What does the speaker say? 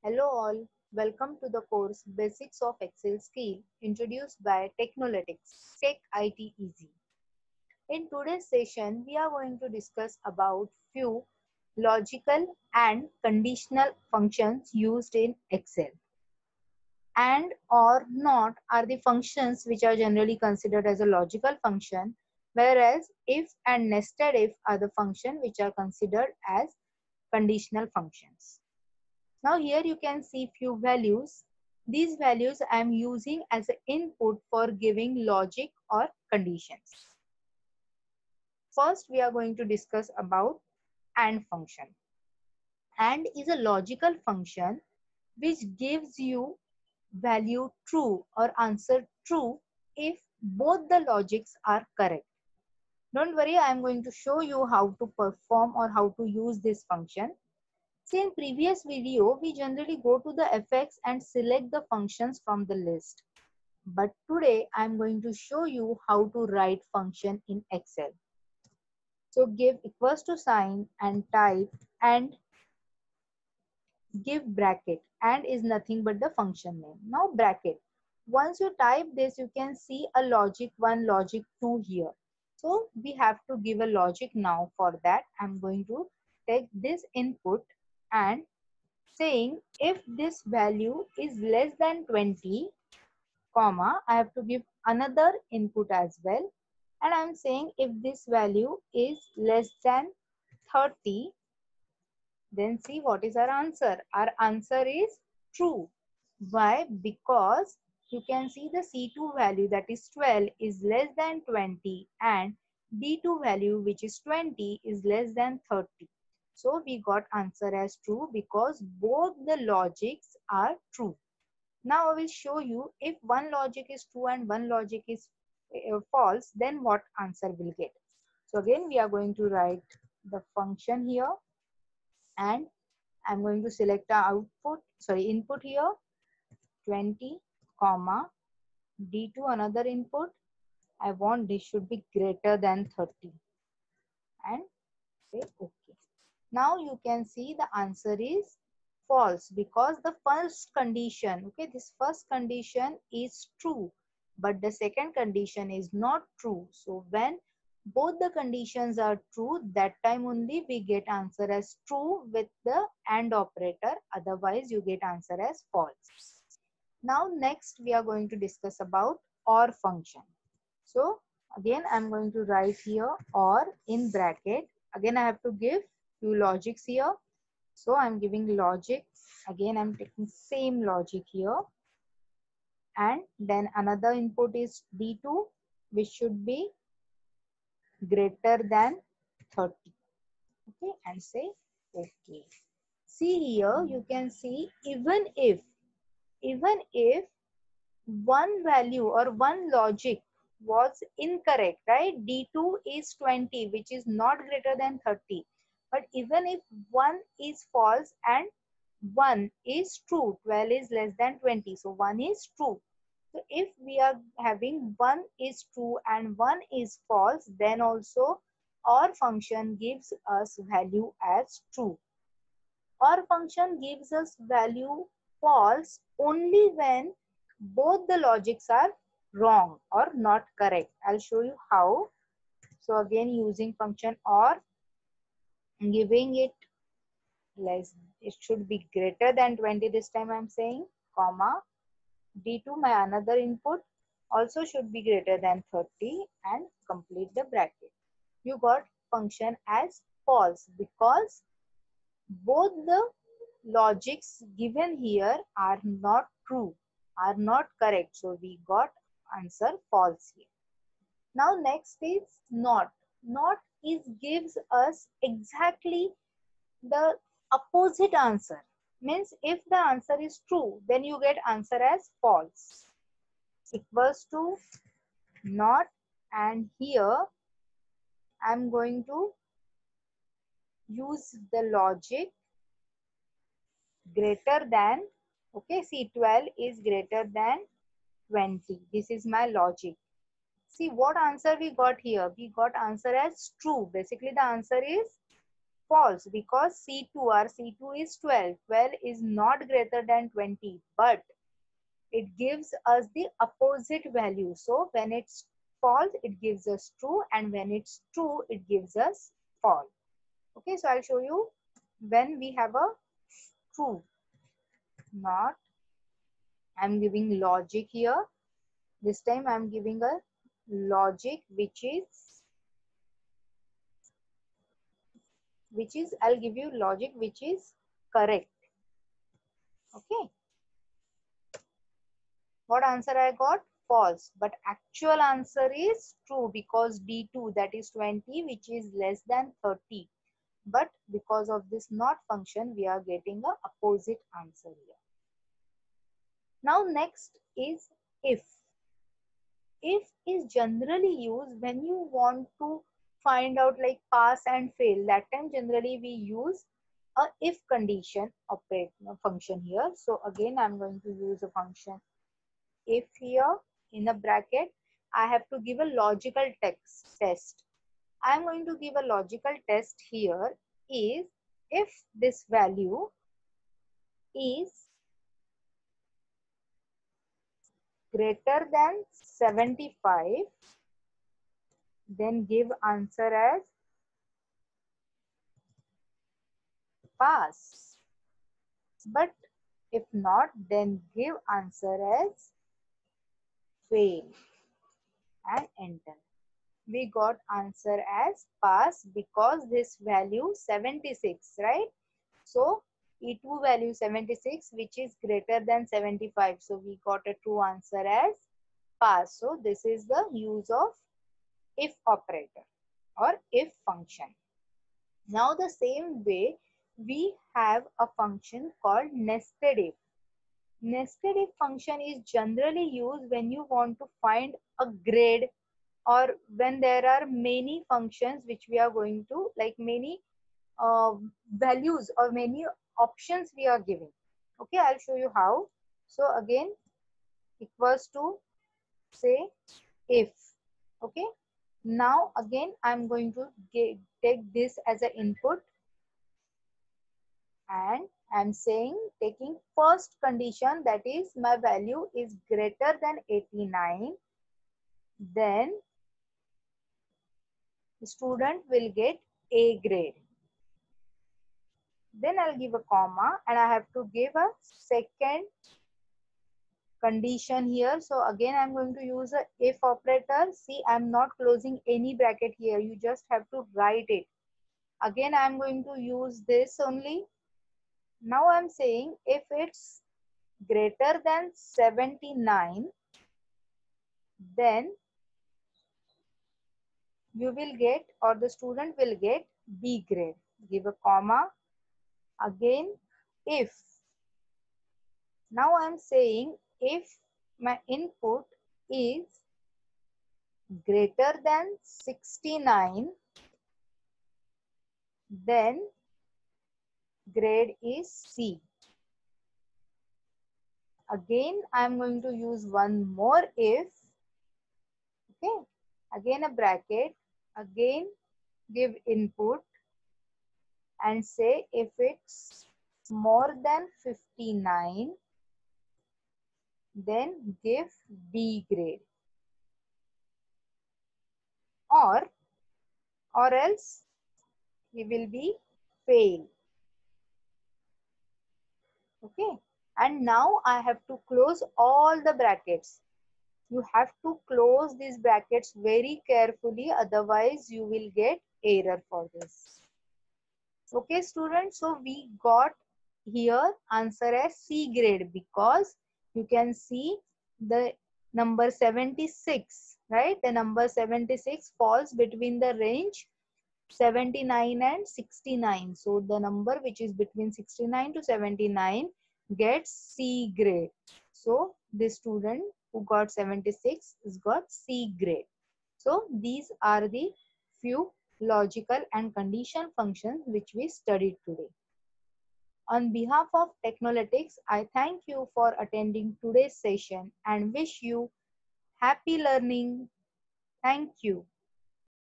Hello all, welcome to the course Basics of Excel Skill introduced by Technolytics, Tech IT Easy. In today's session, we are going to discuss about few logical and conditional functions used in Excel. And or not are the functions which are generally considered as a logical function, whereas if and nested if are the function which are considered as conditional functions. Now here you can see few values. These values I am using as an input for giving logic or conditions. First we are going to discuss about AND function. AND is a logical function which gives you value true or answer true if both the logics are correct. Don't worry, I am going to show you how to perform or how to use this function. See, in previous video, we generally go to the effects and select the functions from the list. But today, I am going to show you how to write function in Excel. So give equals to sign and type and give bracket. And is nothing but the function name. Now bracket. Once you type this, you can see a logic 1, logic 2 here. So we have to give a logic now. For that, I am going to take this input and saying if this value is less than 20, comma, I have to give another input as well. And I'm saying if this value is less than 30, then see what is our answer. Our answer is true. Why? Because you can see the C2 value, that is 12, is less than 20 and D2 value, which is 20, is less than 30. So we got answer as true because both the logics are true. Now I will show you if one logic is true and one logic is false, then what answer we'll get. So again we are going to write the function here and I'm going to select the input here 20, comma D2 another input. I want this should be greater than 30 and say okay. Now you can see the answer is false because the first condition, okay, this first condition is true, but the second condition is not true. So when both the conditions are true, that time only we get answer as true with the AND operator. Otherwise you get answer as false. Now next we are going to discuss about OR function. So again I'm going to write here OR in bracket. Again I have to give few logics here. So I'm giving logic. Again I'm taking same logic here. And then another input is D2, which should be greater than 30. Okay, and say okay. See here you can see even if one value or one logic was incorrect, right? D2 is 20, which is not greater than 30. But even if one is false and one is true, 12 is less than 20. So one is true. So if we are having one is true and one is false, then also OR function gives us value as true. OR function gives us value false only when both the logics are wrong or not correct. I'll show you how. So again using function OR, giving it less, it should be greater than 20 this time I'm saying, comma, D2 my another input also should be greater than 30 and complete the bracket. You got function as false because both the logics given here are not true, are not correct. So we got answer false here. Now next is not. Not is gives us exactly the opposite answer. Means if the answer is true, then you get answer as false. Equals to not, and here I'm going to use the logic greater than, okay, see 12 is greater than 20. This is my logic. See what answer we got here. We got answer as true. Basically the answer is False, because C2, our C2 is 12. 12 is not greater than 20, but it gives us the opposite value. So when it's false, it gives us true, and when it's true, it gives us false. Okay, so I'll show you when we have a true. Not, I'm giving logic here. This time I'm giving a logic I'll give you logic which is correct. Okay. What answer I got? False. But actual answer is true, because D2, that is 20, which is less than 30. But because of this not function, we are getting a opposite answer here. Now next is if. If is generally used when you want to find out like pass and fail. That time generally we use a if condition function here. So again I'm going to use a function if here in a bracket. I have to give a logical test. I am going to give a logical test here is if this value is greater than 75, then give answer as pass. But if not, then give answer as fail and enter. We got answer as pass because this value 76, right? So E2 value 76, which is greater than 75. So we got a true answer as pass. So this is the use of if operator or if function. Now the same way we have a function called nested if. Nested if function is generally used when you want to find a grade, or when there are many functions which we are going to, like many values or many options we are giving. Okay, I'll show you how. So again, equals to say if. Okay, now again I'm going to take this as an input, and I'm saying taking first condition, that is my value is greater than 89, then the student will get A grade. Then I'll give a comma, and I have to give a second condition here. So again I'm going to use a if operator. See, I'm not closing any bracket here, you just have to write it. Again I'm going to use this only. Now I'm saying if it's greater than 79, then you will get, or the student will get B grade. Give a comma. Again if. Now I'm saying if my input is greater than 69, then grade is C. Again I'm going to use one more if. Okay, again a bracket, again give input and say if it's more than 59, then give B grade, or else he will be fail. Okay, and now I have to close all the brackets. You have to close these brackets very carefully, otherwise you will get error for this. Okay students, so we got here answer as C grade, because you can see the number 76, right? The number 76 falls between the range 79 and 69. So the number which is between 69 to 79 gets C grade. So this student who got 76 has got C grade. So these are the few logical and condition functions which we studied today. On behalf of Technolytics, I thank you for attending today's session and wish you happy learning. Thank you.